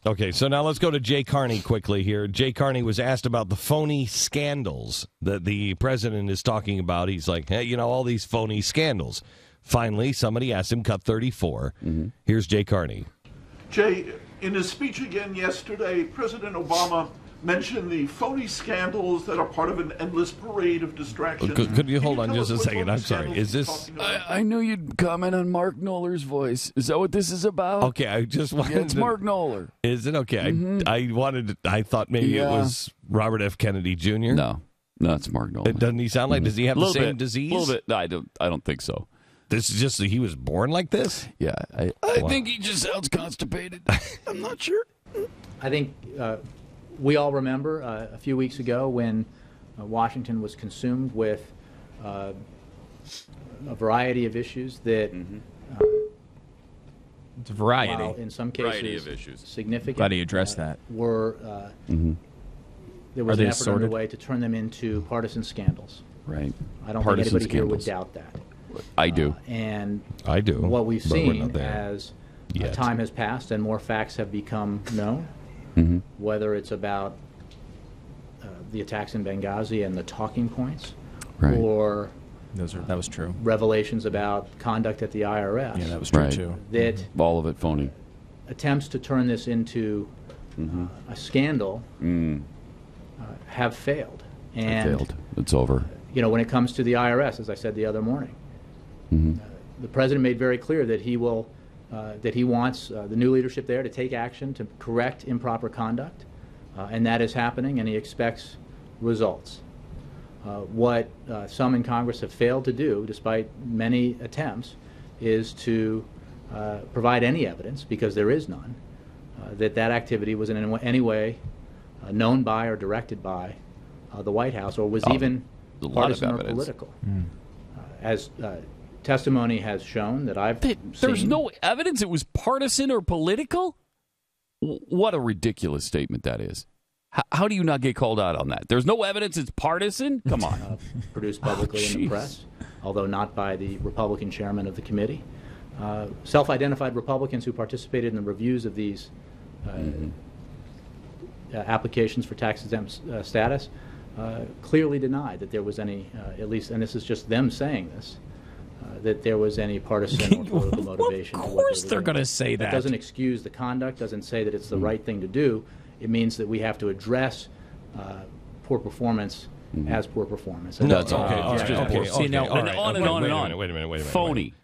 Okay, so now let's go to Jay Carney quickly here. Jay Carney was asked about the phony scandals that the president is talking about. He's like, hey, all these phony scandals. Finally, somebody asked him, cut 34. Mm-hmm. Here's Jay Carney. Jay, in his speech again yesterday, President Obama mentioned the phony scandals that are part of an endless parade of distractions. Could you hold on just a second? I'm sorry. Is this... I knew you'd comment on Mark Knoller's voice. Is that what this is about? Okay, I just wanted it's Mark Knoller. Is it? Okay. Mm-hmm. I thought maybe it was Robert F. Kennedy Jr. No, it's Mark Knoller. Doesn't he sound like... Does he have the same disease? A little bit. No, I don't think so. This is just that he was born like this? Yeah. I think he just sounds constipated. I'm not sure. I think... we all remember a few weeks ago when Washington was consumed with a variety of issues that, it's a variety. While in some cases, of issues. significant. Glad he addressed that. There was an effort underway to turn them into partisan scandals. Right. I don't partisan think anybody here would scandals. doubt that. I do. And I do. What we've seen as time has passed and more facts have become known, whether it's about the attacks in Benghazi and the talking points, or that was true. Revelations about conduct at the IRS. Yeah, that was true too. That all of it phony. Attempts to turn this into a scandal have failed. And it's over. When it comes to the IRS, as I said the other morning, the president made very clear that he will. That he wants the new leadership there to take action to correct improper conduct, and that is happening, and he expects results. What some in Congress have failed to do, despite many attempts, is to provide any evidence, because there is none, that activity was in any way known by or directed by the White House, or was even partisan or political. As testimony has shown that I've seen. There's no evidence it was partisan or political? What a ridiculous statement that is. How do you not get called out on that? There's no evidence it's partisan? Come on. Produced publicly in the press, although not by the Republican chairman of the committee. Self-identified Republicans who participated in the reviews of these applications for tax-exempt status clearly denied that there was any, at least, and this is just them saying this, that there was any partisan or political motivation. Of course they're going to say that. That doesn't excuse the conduct, doesn't say that it's the right thing to do. It means that we have to address poor performance as poor performance. And that's okay. On and on. Wait a minute. Phony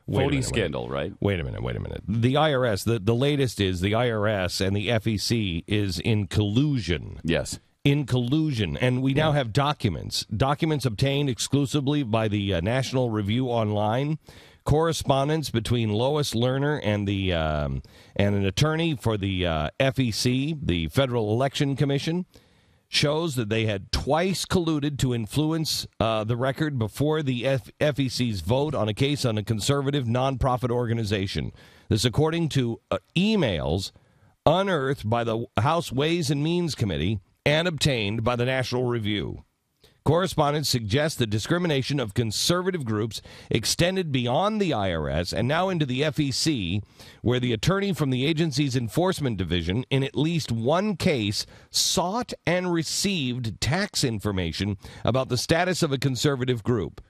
scandal, right? Wait a minute. The IRS, the latest is the IRS and the FEC is in collusion. Yes. In collusion, and we now have documents obtained exclusively by the National Review Online, correspondence between Lois Lerner and an attorney for the FEC, the Federal Election Commission, shows that they had twice colluded to influence the record before the FEC's vote on a case on a conservative nonprofit organization. This according to emails unearthed by the House Ways and Means Committee and obtained by the National Review. Correspondence suggests the discrimination of conservative groups extended beyond the IRS and now into the FEC, where the attorney from the agency's enforcement division, in at least one case, sought and received tax information about the status of a conservative group,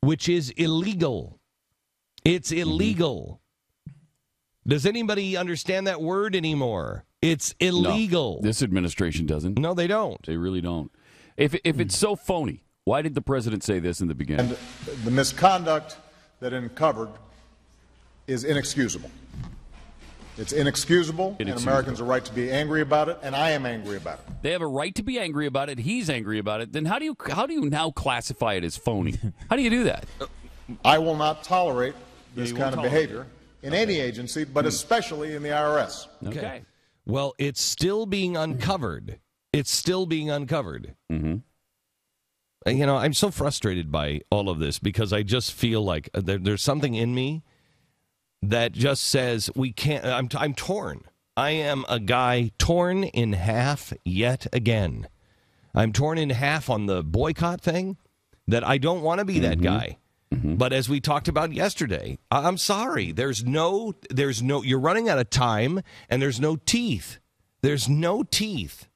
which is illegal. It's illegal. Does anybody understand that word anymore? It's illegal. No, this administration doesn't. No, they don't. They really don't. If it's so phony, why did the president say this in the beginning? And the misconduct that uncovered is inexcusable. It's inexcusable, and Americans have a right to be angry about it, and I am angry about it. They have a right to be angry about it. He's angry about it. Then how do you now classify it as phony? How do you do that? I will not tolerate this kind of behavior in any agency, but especially in the IRS. Okay. Well, it's still being uncovered. Mm-hmm. I'm so frustrated by all of this because I just feel like there's something in me that just says we can't. I'm torn. I am a guy torn in half yet again. I'm torn in half on the boycott thing, that I don't want to be that guy. Mm-hmm. But as we talked about yesterday, I'm sorry. There's no. You're running out of time, and there's no teeth. There's no teeth